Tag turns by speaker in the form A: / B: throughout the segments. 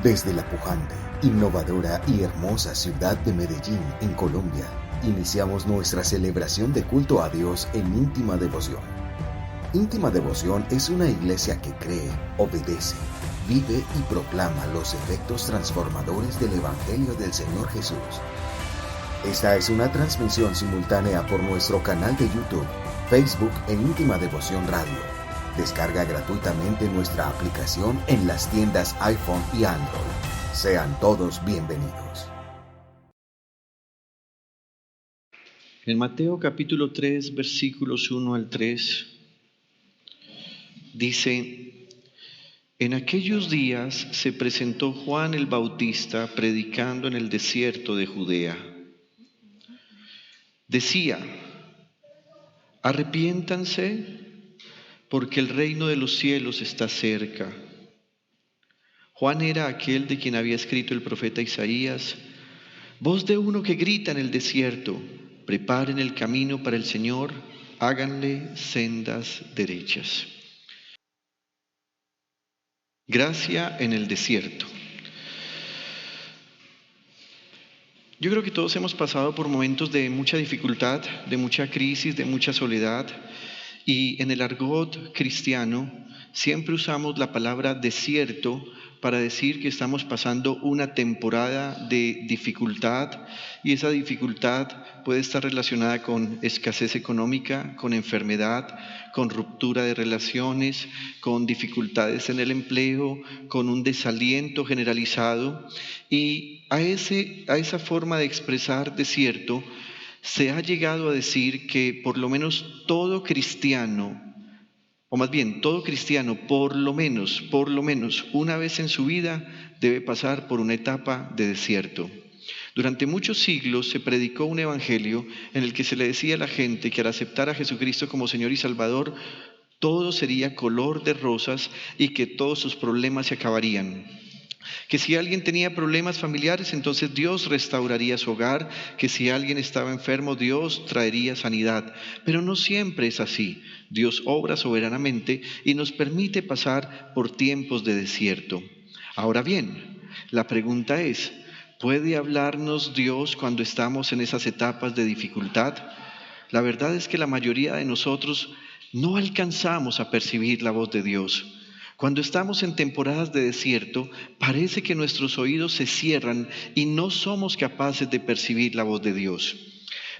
A: Desde la pujante, innovadora y hermosa ciudad de Medellín, en Colombia, iniciamos nuestra celebración de culto a Dios en Íntima Devoción. Íntima Devoción es una iglesia que cree, obedece, vive y proclama los efectos transformadores del Evangelio del Señor Jesús. Esta es una transmisión simultánea por nuestro canal de YouTube, Facebook e Íntima Devoción Radio. Descarga gratuitamente nuestra aplicación en las tiendas iPhone y Android. Sean todos bienvenidos.
B: En Mateo capítulo 3, versículos 1 al 3, dice: En aquellos días se presentó Juan el Bautista predicando en el desierto de Judea. Decía: arrepiéntanse, porque el reino de los cielos está cerca. Juan era aquel de quien había escrito el profeta Isaías: voz de uno que grita en el desierto, preparen el camino para el Señor, háganle sendas derechas. Gracia en el desierto. Yo creo que todos hemos pasado por momentos de mucha dificultad, de mucha crisis, de mucha soledad, y en el argot cristiano siempre usamos la palabra desierto para decir que estamos pasando una temporada de dificultad, y esa dificultad puede estar relacionada con escasez económica, con enfermedad, con ruptura de relaciones, con dificultades en el empleo, con un desaliento generalizado. Y a esa forma de expresar desierto se ha llegado a decir que por lo menos todo cristiano, o más bien todo cristiano por lo menos una vez en su vida debe pasar por una etapa de desierto. Durante muchos siglos se predicó un evangelio en el que se le decía a la gente que al aceptar a Jesucristo como Señor y Salvador, todo sería color de rosas y que todos sus problemas se acabarían. Que si alguien tenía problemas familiares, entonces Dios restauraría su hogar, que si alguien estaba enfermo, Dios traería sanidad. Pero no siempre es así. Dios obra soberanamente y nos permite pasar por tiempos de desierto. Ahora bien, la pregunta es: ¿puede hablarnos Dios cuando estamos en esas etapas de dificultad? La verdad es que la mayoría de nosotros no alcanzamos a percibir la voz de Dios. Cuando estamos en temporadas de desierto, parece que nuestros oídos se cierran y no somos capaces de percibir la voz de Dios.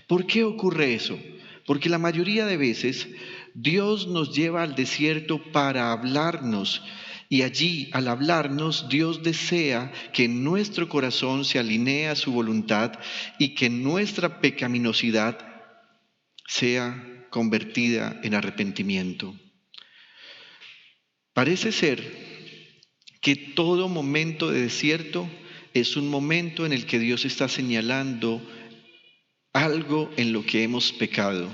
B: ¿Por qué ocurre eso? Porque la mayoría de veces Dios nos lleva al desierto para hablarnos, y allí, al hablarnos, Dios desea que nuestro corazón se alinee a su voluntad y que nuestra pecaminosidad sea convertida en arrepentimiento. Parece ser que todo momento de desierto es un momento en el que Dios está señalando algo en lo que hemos pecado.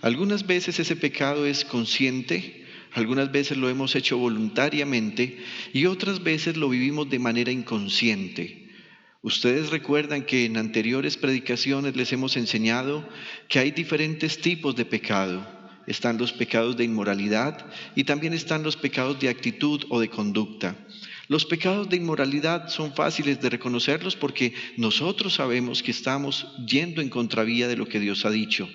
B: Algunas veces ese pecado es consciente, algunas veces lo hemos hecho voluntariamente y otras veces lo vivimos de manera inconsciente. Ustedes recuerdan que en anteriores predicaciones les hemos enseñado que hay diferentes tipos de pecado. Están los pecados de inmoralidad y también están los pecados de actitud o de conducta. Los pecados de inmoralidad son fáciles de reconocerlos porque nosotros sabemos que estamos yendo en contravía de lo que Dios ha dicho.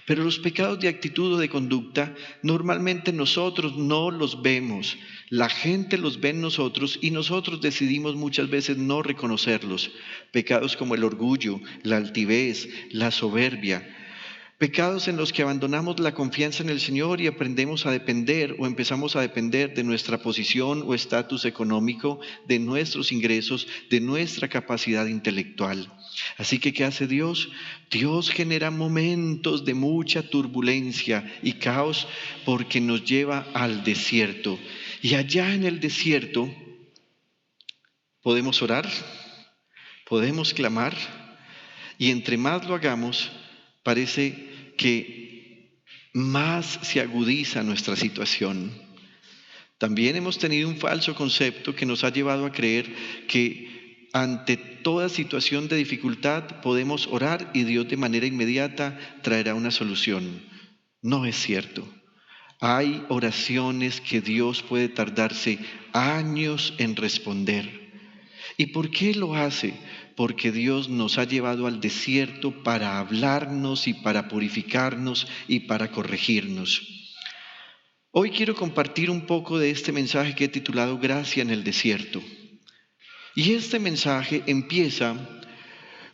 B: Pero los pecados de actitud o de conducta, normalmente nosotros no los vemos. La gente los ve en nosotros y nosotros decidimos muchas veces no reconocerlos. Pecados como el orgullo, la altivez, la soberbia. Pecados en los que abandonamos la confianza en el Señor y aprendemos a depender o empezamos a depender de nuestra posición o estatus económico, de nuestros ingresos, de nuestra capacidad intelectual. Así que, ¿qué hace Dios? Dios genera momentos de mucha turbulencia y caos porque nos lleva al desierto. Y allá en el desierto podemos orar, podemos clamar, y entre más lo hagamos, parece que más se agudiza nuestra situación. También hemos tenido un falso concepto que nos ha llevado a creer que ante toda situación de dificultad podemos orar y Dios de manera inmediata traerá una solución. No es cierto. Hay oraciones que Dios puede tardarse años en responder. ¿Y por qué lo hace? Porque Dios nos ha llevado al desierto para hablarnos y para purificarnos y para corregirnos. Hoy quiero compartir un poco de este mensaje que he titulado Gracia en el desierto. Y este mensaje empieza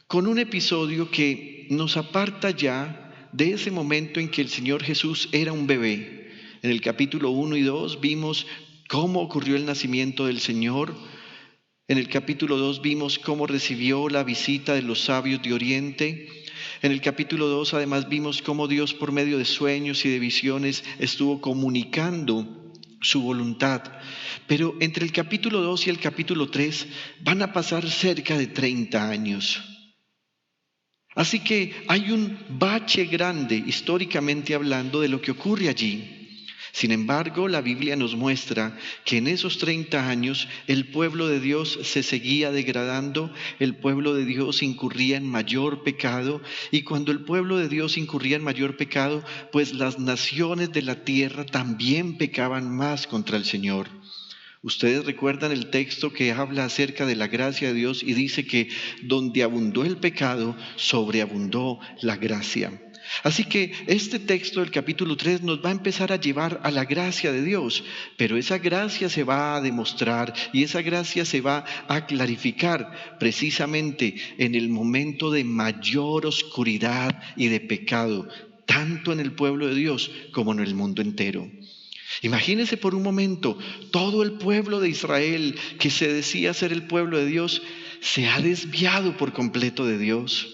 B: con un episodio que nos aparta ya de ese momento en que el Señor Jesús era un bebé. En el capítulo 1 y 2 vimos cómo ocurrió el nacimiento del Señor. En el capítulo 2 vimos cómo recibió la visita de los sabios de Oriente. En el capítulo 2 además vimos cómo Dios por medio de sueños y de visiones estuvo comunicando su voluntad. Pero entre el capítulo 2 y el capítulo 3 van a pasar cerca de 30 años. Así que hay un bache grande, históricamente hablando, de lo que ocurre allí. Sin embargo, la Biblia nos muestra que en esos 30 años el pueblo de Dios se seguía degradando, el pueblo de Dios incurría en mayor pecado, y cuando el pueblo de Dios incurría en mayor pecado, pues las naciones de la tierra también pecaban más contra el Señor. Ustedes recuerdan el texto que habla acerca de la gracia de Dios y dice que donde abundó el pecado, sobreabundó la gracia. Así que este texto del capítulo 3 nos va a empezar a llevar a la gracia de Dios, pero esa gracia se va a demostrar y esa gracia se va a clarificar precisamente en el momento de mayor oscuridad y de pecado, tanto en el pueblo de Dios como en el mundo entero. Imagínense por un momento, todo el pueblo de Israel que se decía ser el pueblo de Dios, se ha desviado por completo de Dios.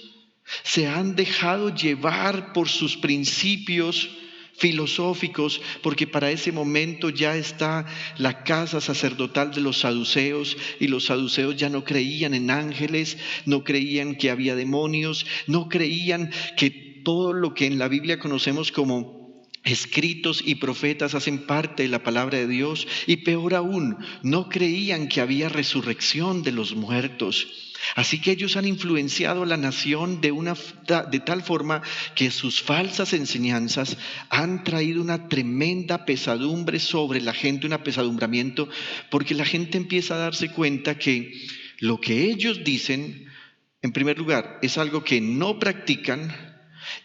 B: Se han dejado llevar por sus principios filosóficos, porque para ese momento ya está la casa sacerdotal de los saduceos, y los saduceos ya no creían en ángeles, no creían que había demonios, no creían que todo lo que en la Biblia conocemos como escritos y profetas hacen parte de la palabra de Dios, y peor aún, no creían que había resurrección de los muertos. Así que ellos han influenciado a la nación de tal forma que sus falsas enseñanzas han traído una tremenda pesadumbre sobre la gente, un apesadumbramiento, porque la gente empieza a darse cuenta que lo que ellos dicen, en primer lugar, es algo que no practican,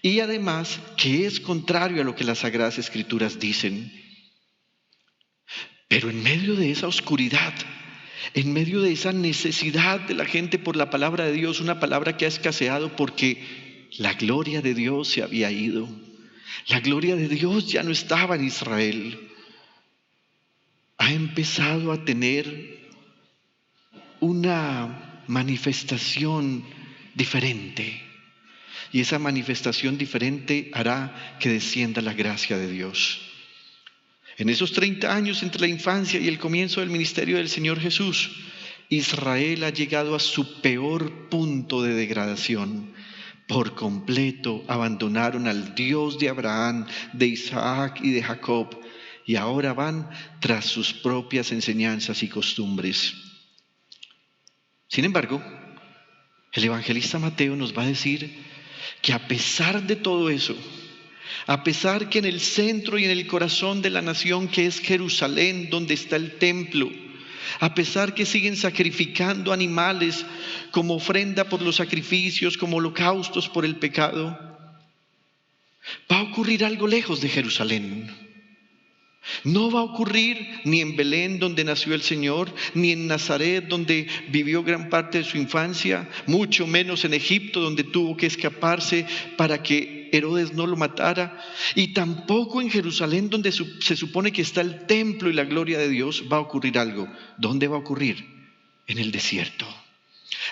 B: y además que es contrario a lo que las Sagradas Escrituras dicen. Pero en medio de esa oscuridad, en medio de esa necesidad de la gente por la palabra de Dios, una palabra que ha escaseado porque la gloria de Dios se había ido. La gloria de Dios ya no estaba en Israel. Ha empezado a tener una manifestación diferente. Y esa manifestación diferente hará que descienda la gracia de Dios. En esos 30 años entre la infancia y el comienzo del ministerio del Señor Jesús, Israel ha llegado a su peor punto de degradación. Por completo abandonaron al Dios de Abraham, de Isaac y de Jacob, y ahora van tras sus propias enseñanzas y costumbres. Sin embargo, el evangelista Mateo nos va a decir que a pesar de todo eso, a pesar que en el centro y en el corazón de la nación que es Jerusalén, donde está el templo, a pesar que siguen sacrificando animales como ofrenda por los sacrificios, como holocaustos por el pecado, va a ocurrir algo lejos de Jerusalén. No va a ocurrir ni en Belén, donde nació el Señor, ni en Nazaret, donde vivió gran parte de su infancia, mucho menos en Egipto, donde tuvo que escaparse para que Herodes no lo matara, y tampoco en Jerusalén, donde se supone que está el templo y la gloria de Dios. Va a ocurrir algo. ¿Dónde va a ocurrir? En el desierto.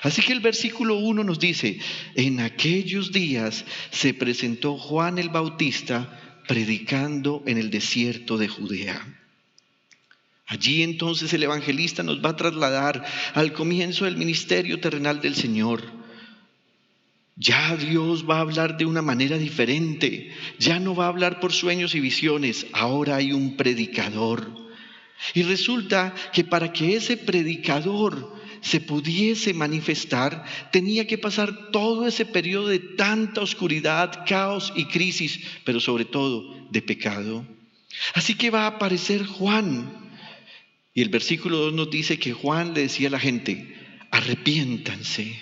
B: Así que el versículo 1 nos dice: en aquellos días se presentó Juan el Bautista predicando en el desierto de Judea. Allí entonces el evangelista nos va a trasladar al comienzo del ministerio terrenal del Señor. Ya Dios va a hablar de una manera diferente. Ya no va a hablar por sueños y visiones. Ahora hay un predicador. Y resulta que para que ese predicador se pudiese manifestar, tenía que pasar todo ese periodo de tanta oscuridad, caos y crisis, pero sobre todo de pecado. Así que va a aparecer Juan. Y el versículo 2 nos dice que Juan le decía a la gente: arrepiéntanse,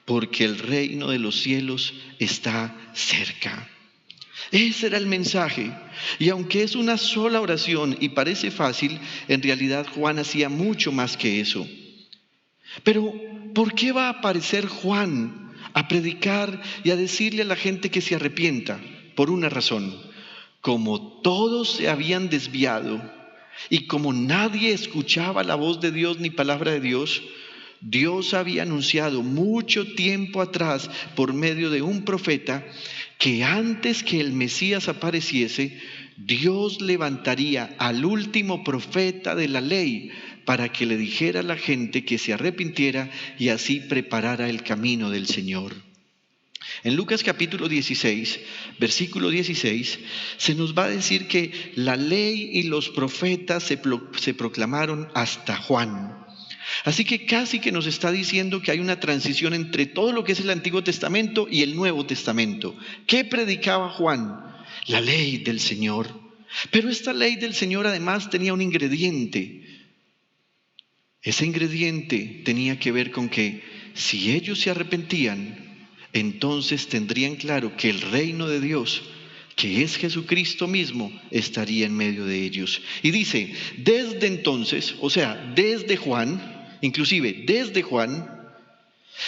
B: porque el reino de los cielos está cerca. Ese era el mensaje. Y aunque es una sola oración y parece fácil, en realidad Juan hacía mucho más que eso. Pero, ¿por qué va a aparecer Juan a predicar y a decirle a la gente que se arrepienta? Por una razón: como todos se habían desviado y como nadie escuchaba la voz de Dios ni palabra de Dios, Dios había anunciado mucho tiempo atrás por medio de un profeta que antes que el Mesías apareciese, Dios levantaría al último profeta de la ley para que le dijera a la gente que se arrepintiera y así preparara el camino del Señor. En Lucas capítulo 16, versículo 16, se nos va a decir que la ley y los profetas se proclamaron hasta Juan. Así que casi que nos está diciendo que hay una transición entre todo lo que es el Antiguo Testamento y el Nuevo Testamento. ¿Qué predicaba Juan? La ley del Señor. Pero esta ley del Señor además tenía un ingrediente. Ese ingrediente tenía que ver con que si ellos se arrepentían, entonces tendrían claro que el reino de Dios, que es Jesucristo mismo, estaría en medio de ellos. Y dice, desde entonces, o sea, desde Juan, inclusive desde Juan,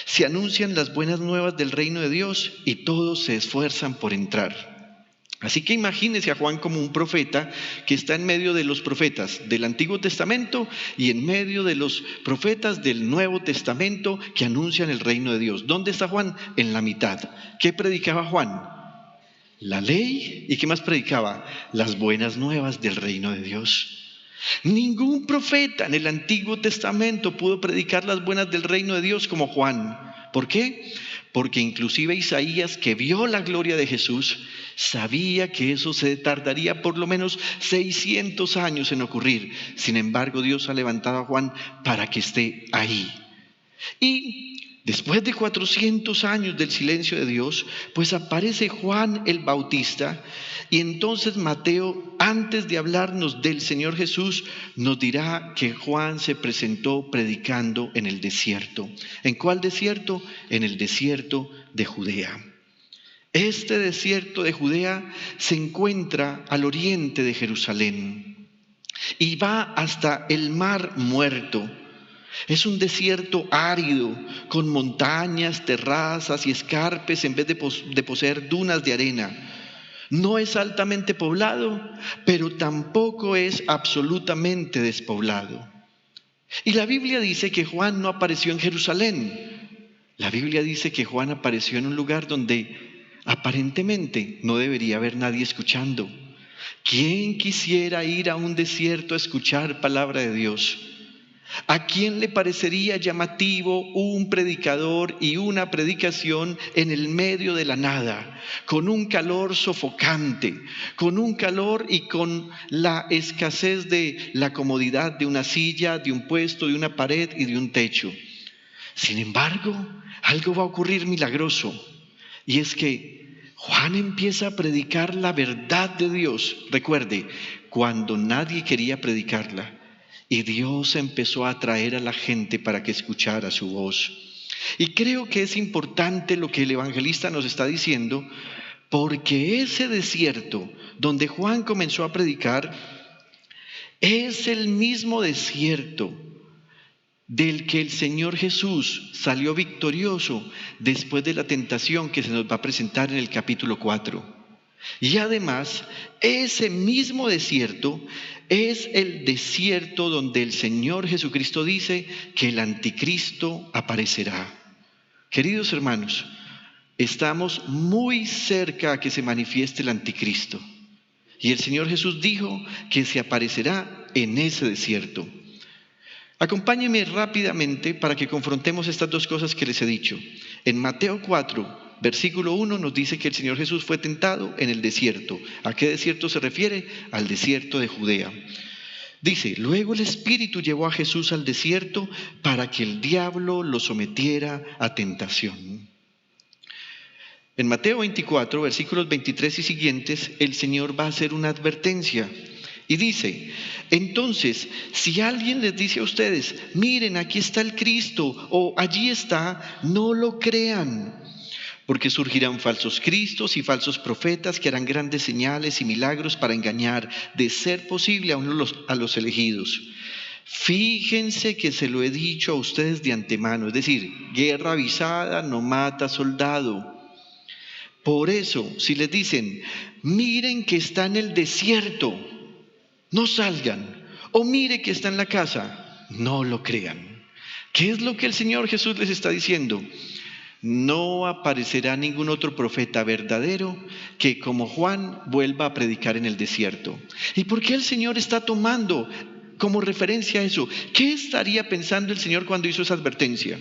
B: se anuncian las buenas nuevas del reino de Dios y todos se esfuerzan por entrar. Así que imagínese a Juan como un profeta que está en medio de los profetas del Antiguo Testamento y en medio de los profetas del Nuevo Testamento que anuncian el reino de Dios. ¿Dónde está Juan? En la mitad. ¿Qué predicaba Juan? La ley. ¿Y qué más predicaba? Las buenas nuevas del reino de Dios. Ningún profeta en el Antiguo Testamento pudo predicar las buenas del reino de Dios como Juan. ¿Por qué? Porque inclusive Isaías, que vio la gloria de Jesús, sabía que eso se tardaría por lo menos 600 años en ocurrir. Sin embargo, Dios ha levantado a Juan para que esté ahí. Y después de 400 años del silencio de Dios, pues aparece Juan el Bautista, y entonces Mateo, antes de hablarnos del Señor Jesús, nos dirá que Juan se presentó predicando en el desierto. ¿En cuál desierto? En el desierto de Judea. Este desierto de Judea se encuentra al oriente de Jerusalén y va hasta el Mar Muerto. Es un desierto árido, con montañas, terrazas y escarpes en vez de poseer dunas de arena. No es altamente poblado, pero tampoco es absolutamente despoblado. Y la Biblia dice que Juan no apareció en Jerusalén. La Biblia dice que Juan apareció en un lugar donde aparentemente no debería haber nadie escuchando. ¿Quién quisiera ir a un desierto a escuchar palabra de Dios? ¿A quién le parecería llamativo un predicador y una predicación en el medio de la nada, con un calor sofocante, con un calor y con la escasez de la comodidad de una silla, de un puesto, de una pared y de un techo? Sin embargo, algo va a ocurrir milagroso, y es que Juan empieza a predicar la verdad de Dios. Recuerde, cuando nadie quería predicarla, y Dios empezó a atraer a la gente para que escuchara su voz. Y creo que es importante lo que el evangelista nos está diciendo, porque ese desierto donde Juan comenzó a predicar es el mismo desierto del que el Señor Jesús salió victorioso después de la tentación que se nos va a presentar en el capítulo 4. Y además, ese mismo desierto es el desierto donde el Señor Jesucristo dice que el anticristo aparecerá. Queridos hermanos, estamos muy cerca a que se manifieste el anticristo. Y el Señor Jesús dijo que se aparecerá en ese desierto. Acompáñenme rápidamente para que confrontemos estas dos cosas que les he dicho. En Mateo 4, versículo 1 nos dice que el Señor Jesús fue tentado en el desierto. ¿A qué desierto se refiere? Al desierto de Judea. Dice, luego el Espíritu llevó a Jesús al desierto para que el diablo lo sometiera a tentación. En Mateo 24, versículos 23 y siguientes, el Señor va a hacer una advertencia. Y dice, entonces, si alguien les dice a ustedes, miren, aquí está el Cristo, o allí está, no lo crean, porque surgirán falsos cristos y falsos profetas que harán grandes señales y milagros para engañar, de ser posible, a los elegidos. Fíjense que se lo he dicho a ustedes de antemano, es decir, guerra avisada no mata soldado. Por eso, si les dicen, miren que está en el desierto, no salgan, o mire que está en la casa, no lo crean. ¿Qué es lo que el Señor Jesús les está diciendo? No aparecerá ningún otro profeta verdadero que como Juan vuelva a predicar en el desierto. ¿Y por qué el Señor está tomando como referencia a eso? ¿Qué estaría pensando el Señor cuando hizo esa advertencia?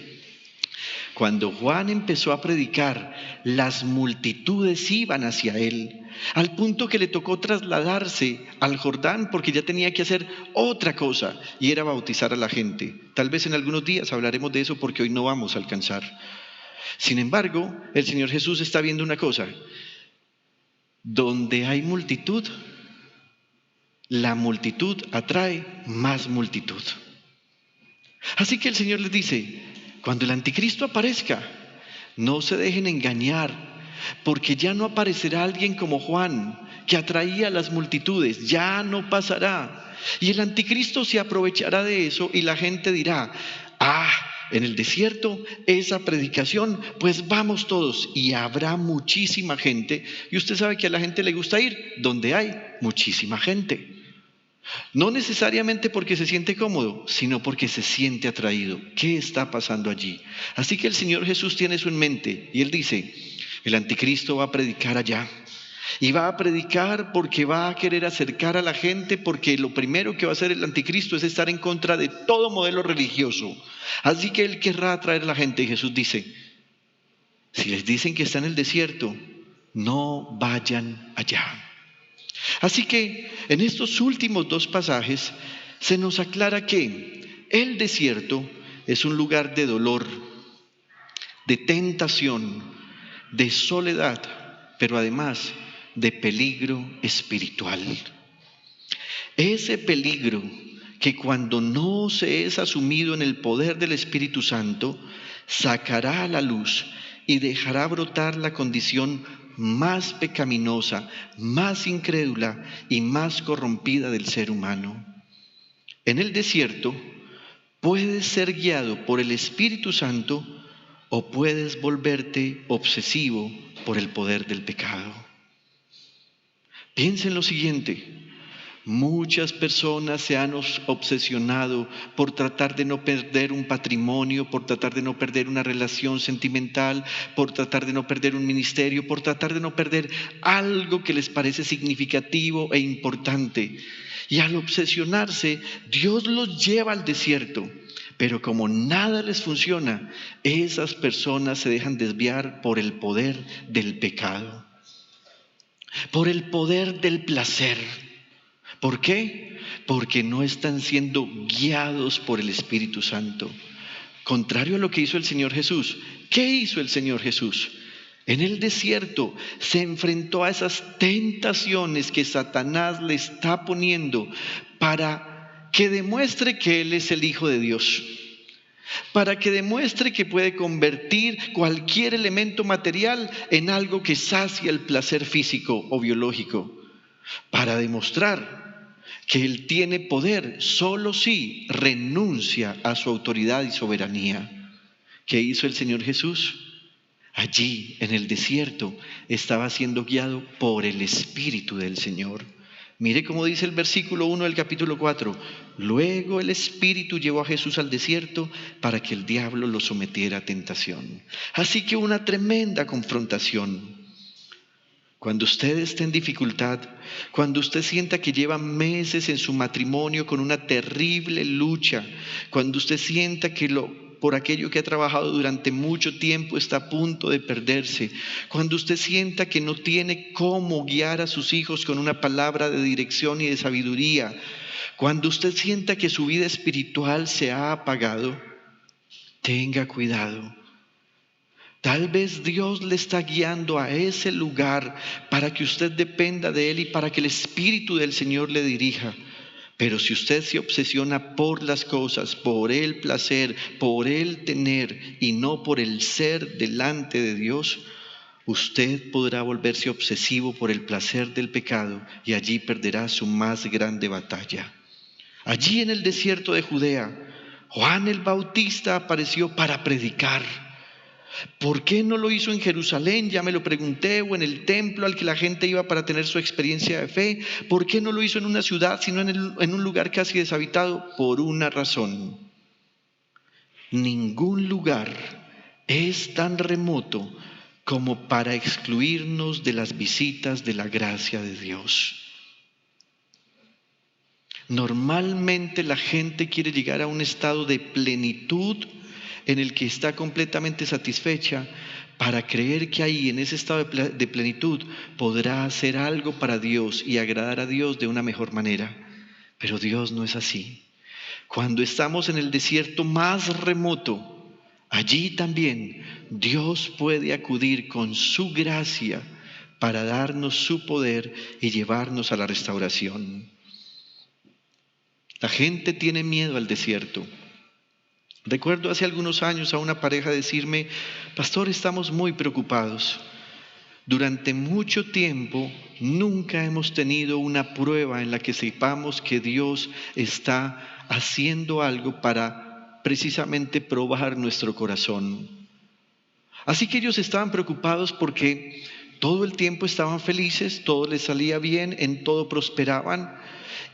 B: Cuando Juan empezó a predicar, las multitudes iban hacia él, al punto que le tocó trasladarse al Jordán porque ya tenía que hacer otra cosa, y era bautizar a la gente. Tal vez en algunos días hablaremos de eso porque hoy no vamos a alcanzar. Sin embargo, el Señor Jesús está viendo una cosa: donde hay multitud, la multitud atrae más multitud. Así que el Señor les dice, cuando el anticristo aparezca, no se dejen engañar, porque ya no aparecerá alguien como Juan, que atraía a las multitudes, ya no pasará. Y el anticristo se aprovechará de eso y la gente dirá, en el desierto esa predicación, pues vamos todos. Y habrá muchísima gente, y usted sabe que a la gente le gusta ir donde hay muchísima gente. No necesariamente porque se siente cómodo, sino porque se siente atraído. ¿Qué está pasando allí? Así que el Señor Jesús tiene eso en mente y Él dice, el anticristo va a predicar allá. Y va a predicar porque va a querer acercar a la gente, porque lo primero que va a hacer el anticristo es estar en contra de todo modelo religioso. Así que Él querrá atraer a la gente. Y Jesús dice, si les dicen que está en el desierto, no vayan allá. Así que en estos últimos dos pasajes se nos aclara que el desierto es un lugar de dolor, de tentación, de soledad, pero además de peligro espiritual. Ese peligro que cuando no se es asumido en el poder del Espíritu Santo, sacará a la luz y dejará brotar la condición más pecaminosa, más incrédula y más corrompida del ser humano. En el desierto puedes ser guiado por el Espíritu Santo o puedes volverte obsesivo por el poder del pecado. Piensa en lo siguiente. Muchas personas se han obsesionado por tratar de no perder un patrimonio, por tratar de no perder una relación sentimental, por tratar de no perder un ministerio, por tratar de no perder algo que les parece significativo e importante. Y al obsesionarse, Dios los lleva al desierto. Pero como nada les funciona, esas personas se dejan desviar por el poder del pecado, por el poder del placer. ¿Por qué? Porque no están siendo guiados por el Espíritu Santo. Contrario a lo que hizo el Señor Jesús. ¿Qué hizo el Señor Jesús? En el desierto se enfrentó a esas tentaciones que Satanás le está poniendo para que demuestre que Él es el Hijo de Dios. Para que demuestre que puede convertir cualquier elemento material en algo que sacia el placer físico o biológico. Para demostrar que Él tiene poder solo si renuncia a su autoridad y soberanía. ¿Qué hizo el Señor Jesús? Allí, en el desierto, estaba siendo guiado por el Espíritu del Señor. Mire cómo dice el versículo 1 del capítulo 4. Luego el Espíritu llevó a Jesús al desierto para que el diablo lo sometiera a tentación. Así que una tremenda confrontación. Cuando usted esté en dificultad, cuando usted sienta que lleva meses en su matrimonio con una terrible lucha, cuando usted sienta que por aquello que ha trabajado durante mucho tiempo está a punto de perderse, cuando usted sienta que no tiene cómo guiar a sus hijos con una palabra de dirección y de sabiduría, cuando usted sienta que su vida espiritual se ha apagado, tenga cuidado. Tal vez Dios le está guiando a ese lugar para que usted dependa de Él y para que el Espíritu del Señor le dirija. Pero si usted se obsesiona por las cosas, por el placer, por el tener y no por el ser delante de Dios, usted podrá volverse obsesivo por el placer del pecado y allí perderá su más grande batalla. Allí en el desierto de Judea, Juan el Bautista apareció para predicar. ¿Por qué no lo hizo en Jerusalén? Ya me lo pregunté, o en el templo al que la gente iba para tener su experiencia de fe. ¿Por qué no lo hizo en una ciudad, sino en un lugar casi deshabitado? Por una razón. Ningún lugar es tan remoto como para excluirnos de las visitas de la gracia de Dios. Normalmente la gente quiere llegar a un estado de plenitud en el que está completamente satisfecha para creer que ahí, en ese estado de plenitud, podrá hacer algo para Dios y agradar a Dios de una mejor manera. Pero Dios no es así. Cuando estamos en el desierto más remoto, allí también Dios puede acudir con su gracia para darnos su poder y llevarnos a la restauración. La gente tiene miedo al desierto. Recuerdo hace algunos años a una pareja decirme: pastor, estamos muy preocupados. Durante mucho tiempo nunca hemos tenido una prueba en la que sepamos que Dios está haciendo algo para precisamente probar nuestro corazón. Así que ellos estaban preocupados porque todo el tiempo estaban felices, todo les salía bien, en todo prosperaban.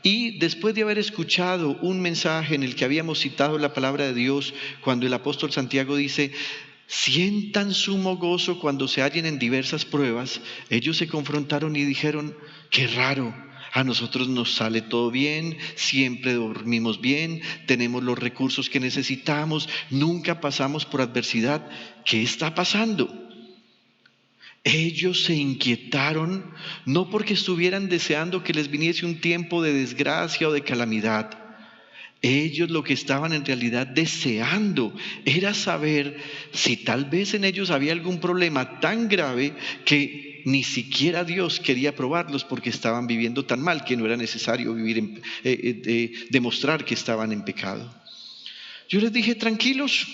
B: Y después de haber escuchado un mensaje en el que habíamos citado la palabra de Dios, cuando el apóstol Santiago dice: sientan sumo gozo cuando se hallen en diversas pruebas, ellos se confrontaron y dijeron: qué raro, a nosotros nos sale todo bien, siempre dormimos bien, tenemos los recursos que necesitamos, nunca pasamos por adversidad. ¿Qué está pasando? Ellos se inquietaron no porque estuvieran deseando que les viniese un tiempo de desgracia o de calamidad. Ellos lo que estaban en realidad deseando era saber si tal vez en ellos había algún problema tan grave que ni siquiera Dios quería probarlos porque estaban viviendo tan mal que no era necesario demostrar que estaban en pecado. Yo les dije: tranquilos,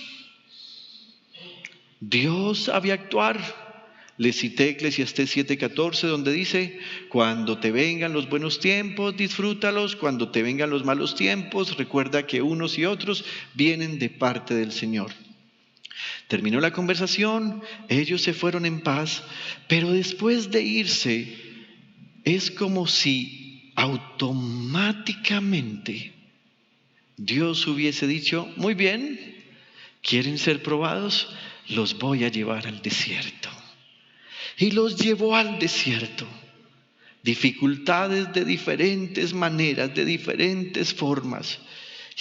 B: Dios había actuar. Les cité Eclesiastés 7:14, donde dice: cuando te vengan los buenos tiempos, disfrútalos; cuando te vengan los malos tiempos, recuerda que unos y otros vienen de parte del Señor. Terminó la conversación, ellos se fueron en paz, pero después de irse, es como si automáticamente Dios hubiese dicho: muy bien, ¿quieren ser probados? Los voy a llevar al desierto. Y los llevó al desierto. Dificultades de diferentes maneras, de diferentes formas.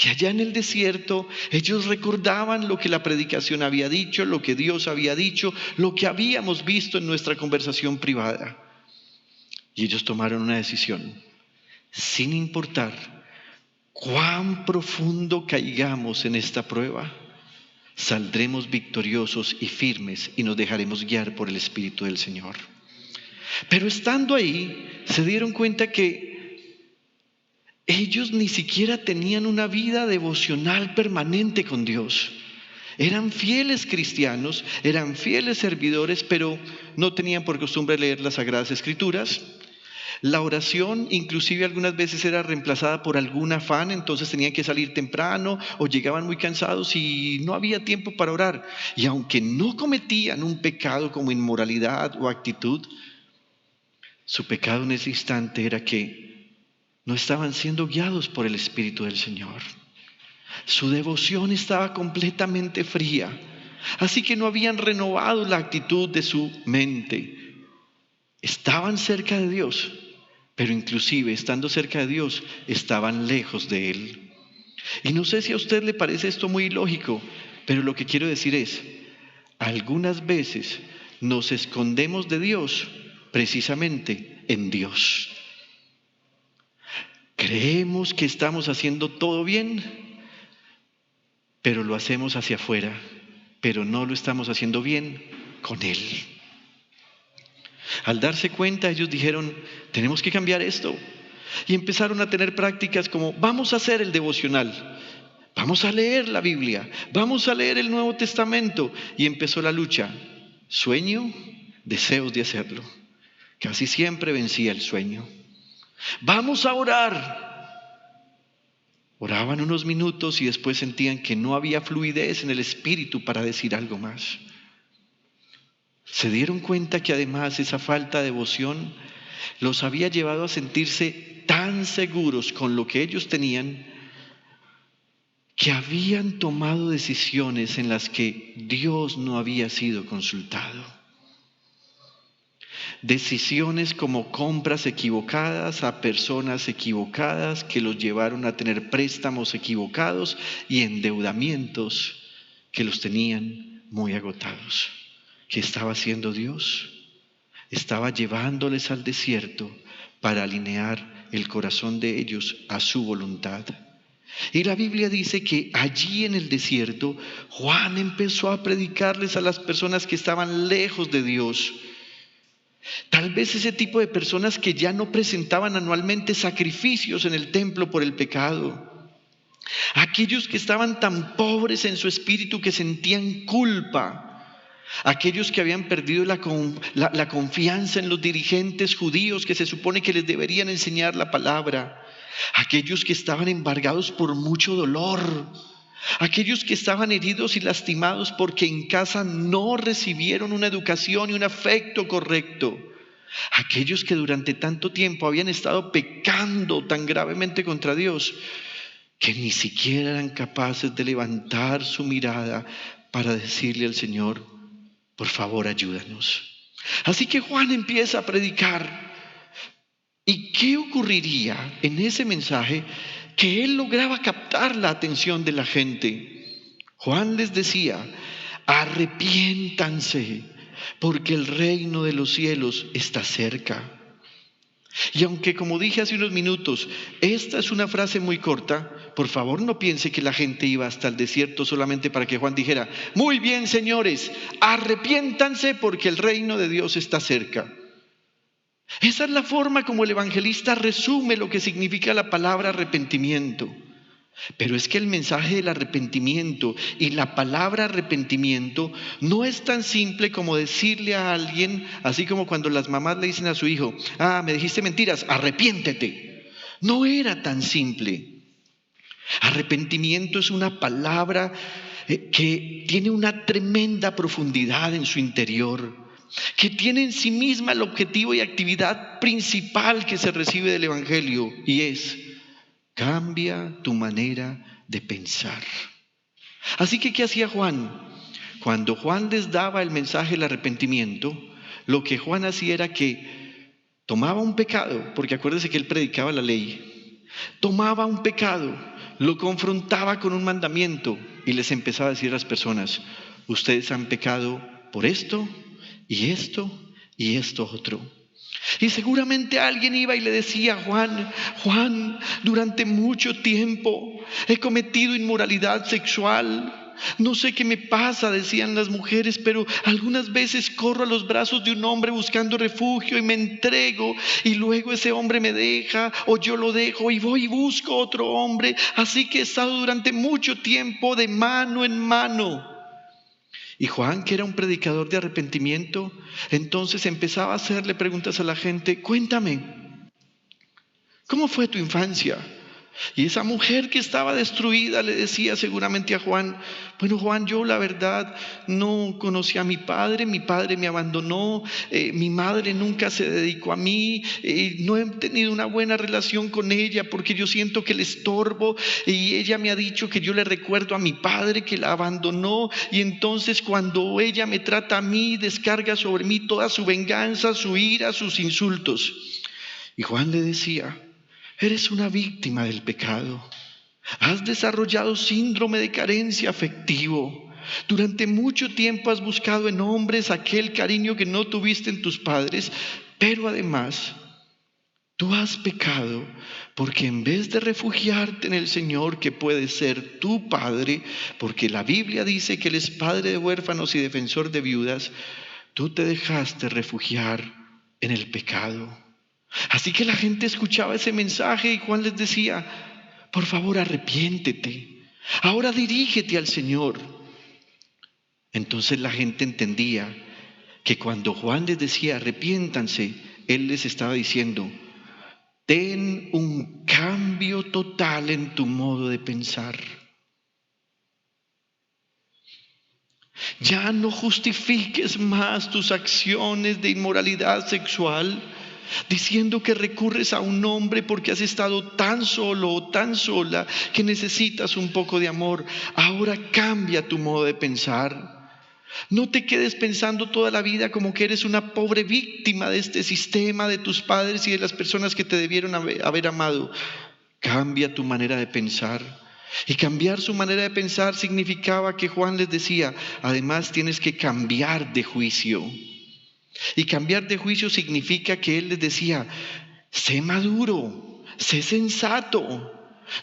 B: Y allá en el desierto ellos recordaban lo que la predicación había dicho, lo que Dios había dicho, lo que habíamos visto en nuestra conversación privada. Y ellos tomaron una decisión. Sin importar cuán profundo caigamos en esta prueba, saldremos victoriosos y firmes y nos dejaremos guiar por el Espíritu del Señor. Pero estando ahí, se dieron cuenta que ellos ni siquiera tenían una vida devocional permanente con Dios. Eran fieles cristianos, eran fieles servidores, pero no tenían por costumbre leer las Sagradas Escrituras. La oración inclusive algunas veces era reemplazada por algún afán, entonces tenían que salir temprano o llegaban muy cansados y no había tiempo para orar. Y aunque no cometían un pecado como inmoralidad o actitud, su pecado en ese instante era que no estaban siendo guiados por el Espíritu del Señor. Su devoción estaba completamente fría, así que no habían renovado la actitud de su mente. Estaban cerca de Dios, pero inclusive estando cerca de Dios, estaban lejos de Él. Y no sé si a usted le parece esto muy ilógico, pero lo que quiero decir es: algunas veces nos escondemos de Dios precisamente en Dios. Creemos que estamos haciendo todo bien, pero lo hacemos hacia afuera. pero no lo estamos haciendo bien con Él. Al darse cuenta, ellos dijeron, tenemos que cambiar esto. Y empezaron a tener prácticas como, vamos a hacer el devocional, vamos a leer la Biblia, vamos a leer el Nuevo Testamento. Y empezó la lucha, sueño, deseos de hacerlo. Casi siempre vencía el sueño. Vamos a orar. Oraban unos minutos y después sentían que no había fluidez en el espíritu para decir algo más. Se dieron cuenta que además esa falta de devoción los había llevado a sentirse tan seguros con lo que ellos tenían que habían tomado decisiones en las que Dios no había sido consultado. Decisiones como compras equivocadas a personas equivocadas que los llevaron a tener préstamos equivocados y endeudamientos que los tenían muy agotados. ¿Qué estaba haciendo Dios? Estaba llevándoles al desierto para alinear el corazón de ellos a su voluntad. Y la Biblia dice que allí en el desierto Juan empezó a predicarles a las personas que estaban lejos de Dios. Tal vez ese tipo de personas que ya no presentaban anualmente sacrificios en el templo por el pecado. Aquellos que estaban tan pobres en su espíritu que sentían culpa. Aquellos que habían perdido la confianza en los dirigentes judíos que se supone que les deberían enseñar la palabra. Aquellos que estaban embargados por mucho dolor. Aquellos que estaban heridos y lastimados porque en casa no recibieron una educación y un afecto correcto. Aquellos que durante tanto tiempo habían estado pecando tan gravemente contra Dios que ni siquiera eran capaces de levantar su mirada para decirle al Señor, por favor, ayúdanos. Así que Juan empieza a predicar. ¿Y qué ocurriría en ese mensaje? Que él lograba captar la atención de la gente. Juan les decía, arrepiéntanse, porque el reino de los cielos está cerca. Y aunque, como dije hace unos minutos, esta es una frase muy corta, por favor no piense que la gente iba hasta el desierto solamente para que Juan dijera, muy bien señores, arrepiéntanse porque el reino de Dios está cerca. Esa es la forma como el evangelista resume lo que significa la palabra arrepentimiento. Pero es que el mensaje del arrepentimiento y la palabra arrepentimiento no es tan simple como decirle a alguien, así como cuando las mamás le dicen a su hijo, me dijiste mentiras, arrepiéntete. No era tan simple. Arrepentimiento es una palabra que tiene una tremenda profundidad en su interior, que tiene en sí misma el objetivo y actividad principal que se recibe del Evangelio, y es, cambia tu manera de pensar. Así que, ¿qué hacía Juan? Cuando Juan les daba el mensaje del arrepentimiento, lo que Juan hacía era que tomaba un pecado, porque acuérdense que él predicaba la ley, tomaba un pecado, lo confrontaba con un mandamiento y les empezaba a decir a las personas, ustedes han pecado por esto, y esto, y esto otro. Y seguramente alguien iba y le decía a Juan, durante mucho tiempo he cometido inmoralidad sexual. No sé qué me pasa, decían las mujeres, pero algunas veces corro a los brazos de un hombre buscando refugio y me entrego y luego ese hombre me deja o yo lo dejo y voy y busco otro hombre. Así que he estado durante mucho tiempo de mano en mano. Y Juan, que era un predicador de arrepentimiento, entonces empezaba a hacerle preguntas a la gente. Cuéntame, ¿cómo fue tu infancia? Y esa mujer que estaba destruida le decía seguramente a Juan, bueno Juan, yo la verdad no conocí a mi padre me abandonó, mi madre nunca se dedicó a mí, no he tenido una buena relación con ella porque yo siento que le estorbo y ella me ha dicho que yo le recuerdo a mi padre que la abandonó y entonces cuando ella me trata a mí descarga sobre mí toda su venganza, su ira, sus insultos. Y Juan le decía, eres una víctima del pecado. Has desarrollado síndrome de carencia afectivo. Durante mucho tiempo has buscado en hombres aquel cariño que no tuviste en tus padres, pero además tú has pecado porque en vez de refugiarte en el Señor, que puede ser tu Padre, porque la Biblia dice que Él es Padre de huérfanos y defensor de viudas, tú te dejaste refugiar en el pecado. Así que la gente escuchaba ese mensaje y Juan les decía, por favor arrepiéntete, ahora dirígete al Señor. Entonces la gente entendía que cuando Juan les decía arrepiéntanse, Él les estaba diciendo, ten un cambio total en tu modo de pensar. Ya no justifiques más tus acciones de inmoralidad sexual diciendo que recurres a un hombre porque has estado tan solo o tan sola que necesitas un poco de amor. Ahora cambia tu modo de pensar. No te quedes pensando toda la vida como que eres una pobre víctima de este sistema, de tus padres y de las personas que te debieron haber amado. Cambia tu manera de pensar. Y cambiar su manera de pensar significaba que Juan les decía, además tienes que cambiar de juicio. Y cambiar de juicio significa que él les decía, sé maduro, sé sensato.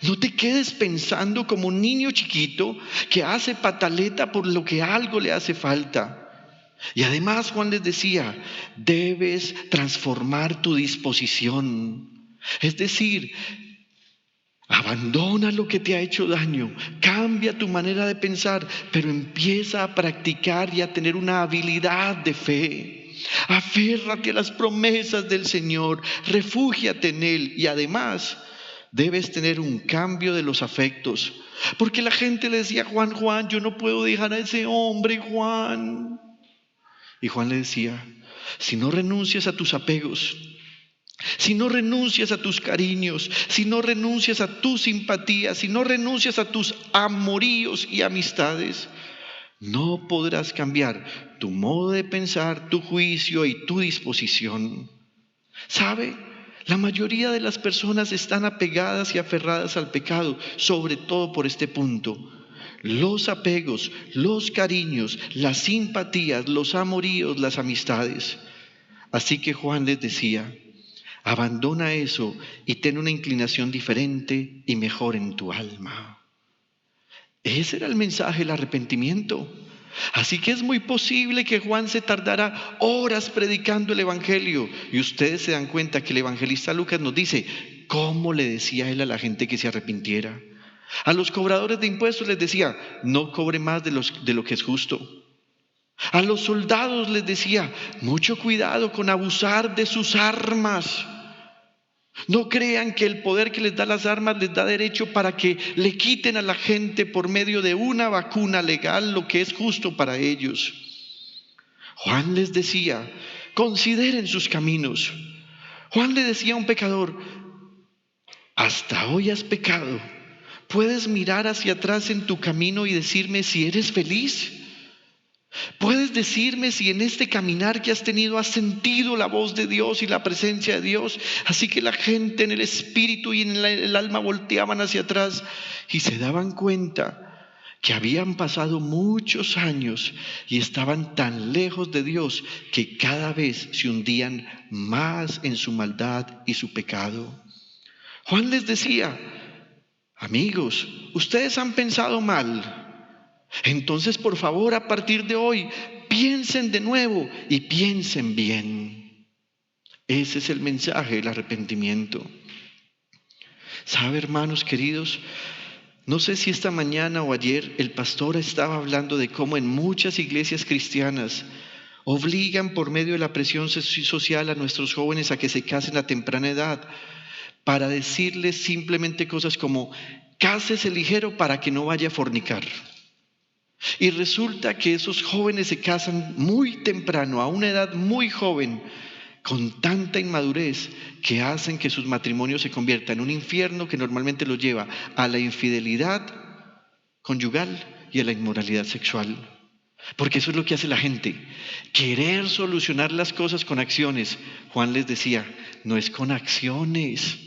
B: No te quedes pensando como un niño chiquito que hace pataleta por lo que algo le hace falta. Y además Juan les decía, debes transformar tu disposición. Es decir, abandona lo que te ha hecho daño, cambia tu manera de pensar, pero empieza a practicar y a tener una habilidad de fe. Aférrate a las promesas del Señor, refúgiate en Él y además debes tener un cambio de los afectos. Porque la gente le decía, Juan, yo no puedo dejar a ese hombre, Juan. Y Juan le decía, si no renuncias a tus apegos, si no renuncias a tus cariños, si no renuncias a tus simpatías, si no renuncias a tus amoríos y amistades, no podrás cambiar tu modo de pensar, tu juicio y tu disposición. ¿Sabe? La mayoría de las personas están apegadas y aferradas al pecado, sobre todo por este punto. Los apegos, los cariños, las simpatías, los amoríos, las amistades. Así que Juan les decía, abandona eso y ten una inclinación diferente y mejor en tu alma. Ese era el mensaje del arrepentimiento. Así que es muy posible que Juan se tardara horas predicando el Evangelio. Y ustedes se dan cuenta que el evangelista Lucas nos dice cómo le decía él a la gente que se arrepintiera. A los cobradores de impuestos les decía, no cobre más de lo que es justo. A los soldados les decía, mucho cuidado con abusar de sus armas. No crean que el poder que les da las armas les da derecho para que le quiten a la gente por medio de una vacuna legal lo que es justo para ellos. Juan les decía, consideren sus caminos. Juan le decía a un pecador, hasta hoy has pecado. ¿Puedes mirar hacia atrás en tu camino y decirme si eres feliz? ¿Puedes decirme si en este caminar que has tenido has sentido la voz de Dios y la presencia de Dios? Así que la gente en el espíritu y en el alma volteaban hacia atrás y se daban cuenta que habían pasado muchos años y estaban tan lejos de Dios que cada vez se hundían más en su maldad y su pecado. Juan les decía, amigos, ustedes han pensado mal. Entonces, por favor, a partir de hoy, piensen de nuevo y piensen bien. Ese es el mensaje del arrepentimiento. ¿Sabe, hermanos queridos? No sé si esta mañana o ayer el pastor estaba hablando de cómo en muchas iglesias cristianas obligan por medio de la presión social a nuestros jóvenes a que se casen a temprana edad para decirles simplemente cosas como, cásese ligero para que no vaya a fornicar. Y resulta que esos jóvenes se casan muy temprano, a una edad muy joven, con tanta inmadurez que hacen que sus matrimonios se conviertan en un infierno que normalmente los lleva a la infidelidad conyugal y a la inmoralidad sexual. Porque eso es lo que hace la gente, querer solucionar las cosas con acciones. Juan les decía, no es con acciones,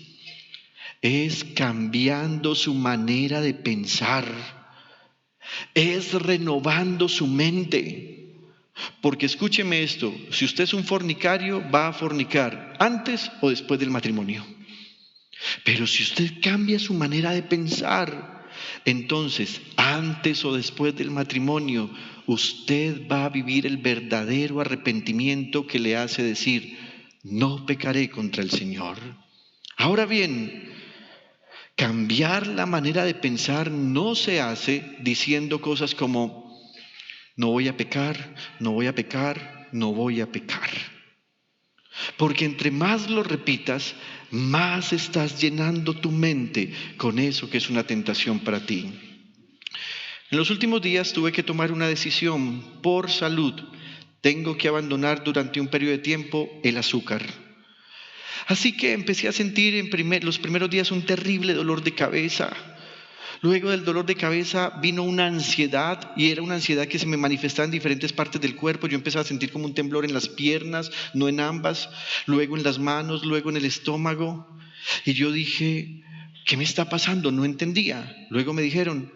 B: es cambiando su manera de pensar. Es renovando su mente. Porque escúcheme esto, si usted es un fornicario, va a fornicar antes o después del matrimonio. Pero si usted cambia su manera de pensar, entonces antes o después del matrimonio, usted va a vivir el verdadero arrepentimiento que le hace decir, no pecaré contra el Señor. Ahora bien, cambiar la manera de pensar no se hace diciendo cosas como, no voy a pecar, no voy a pecar, no voy a pecar. Porque entre más lo repitas, más estás llenando tu mente con eso que es una tentación para ti. En los últimos días tuve que tomar una decisión por salud. Tengo que abandonar durante un periodo de tiempo el azúcar. Así que empecé a sentir los primeros días un terrible dolor de cabeza. Luego del dolor de cabeza vino una ansiedad, y era una ansiedad que se me manifestaba en diferentes partes del cuerpo. Yo empezaba a sentir como un temblor en las piernas, no en ambas, luego en las manos, luego en el estómago. Y yo dije, ¿qué me está pasando? No entendía. Luego me dijeron,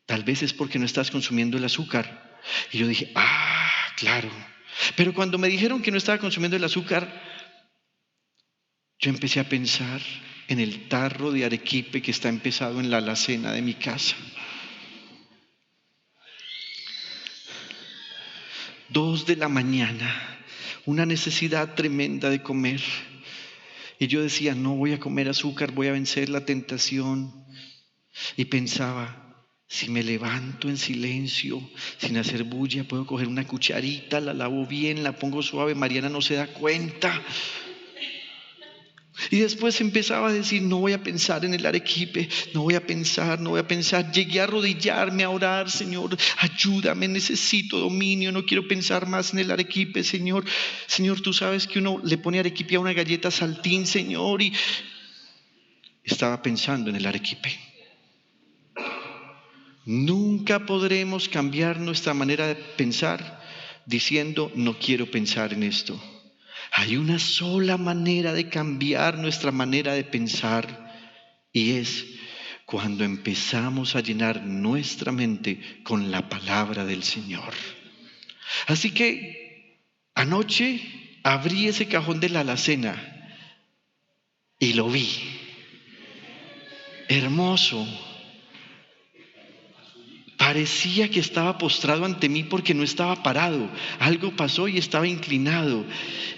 B: tal vez es porque no estás consumiendo el azúcar. Y yo dije, claro. Pero cuando me dijeron que no estaba consumiendo el azúcar, yo empecé a pensar en el tarro de arequipe que está empezado en la alacena de mi casa. 2 de la mañana, una necesidad tremenda de comer. Y yo decía, no voy a comer azúcar, voy a vencer la tentación. Y pensaba, si me levanto en silencio, sin hacer bulla, puedo coger una cucharita, la lavo bien, la pongo suave, Mariana no se da cuenta. Y después empezaba a decir, no voy a pensar en el arequipe, no voy a pensar. Llegué a arrodillarme a orar, Señor, ayúdame, necesito dominio, no quiero pensar más en el arequipe, Señor. Señor, tú sabes que uno le pone arequipe a una galleta saltín, Señor, y estaba pensando en el arequipe. Nunca podremos cambiar nuestra manera de pensar diciendo, no quiero pensar en esto. Hay una sola manera de cambiar nuestra manera de pensar, y es cuando empezamos a llenar nuestra mente con la palabra del Señor. Así que anoche abrí ese cajón de la alacena y lo vi. Hermoso. Parecía que estaba postrado ante mí porque no estaba parado. Algo pasó y estaba inclinado.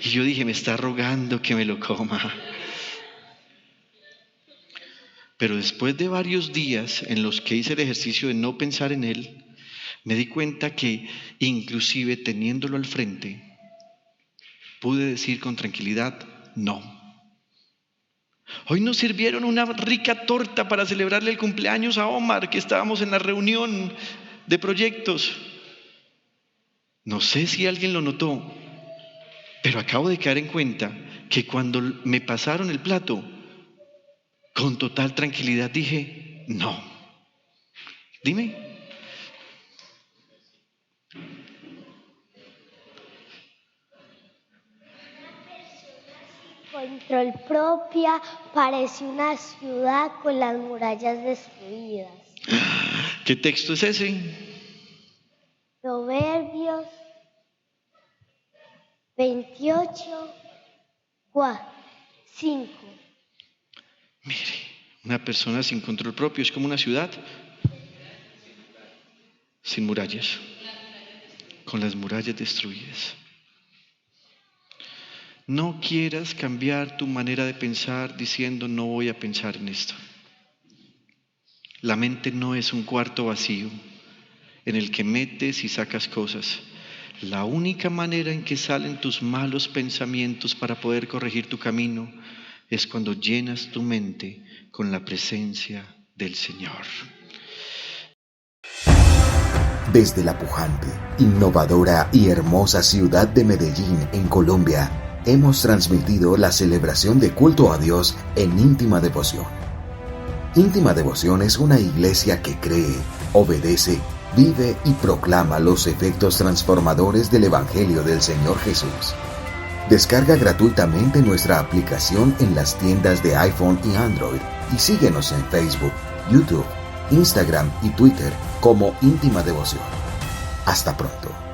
B: Y yo dije, me está rogando que me lo coma. Pero después de varios días en los que hice el ejercicio de no pensar en él, me di cuenta que inclusive teniéndolo al frente, pude decir con tranquilidad, no. Hoy nos sirvieron una rica torta para celebrarle el cumpleaños a Omar, que estábamos en la reunión de proyectos. No sé si alguien lo notó, pero acabo de caer en cuenta que cuando me pasaron el plato, con total tranquilidad dije, no. Dime.
C: Control propia, parece una ciudad con las murallas destruidas.
B: ¿Qué texto es ese?
C: Proverbios 28, 5.
B: Mire, una persona sin control propio es como una ciudad sin murallas, con las murallas destruidas. No quieras cambiar tu manera de pensar diciendo no voy a pensar en esto. La mente no es un cuarto vacío en el que metes y sacas cosas. La única manera en que salen tus malos pensamientos para poder corregir tu camino es cuando llenas tu mente con la presencia del Señor.
A: Desde la pujante, innovadora y hermosa ciudad de Medellín, en Colombia, hemos transmitido la celebración de culto a Dios en Íntima Devoción. Íntima Devoción es una iglesia que cree, obedece, vive y proclama los efectos transformadores del Evangelio del Señor Jesús. Descarga gratuitamente nuestra aplicación en las tiendas de iPhone y Android y síguenos en Facebook, YouTube, Instagram y Twitter como Íntima Devoción. Hasta pronto.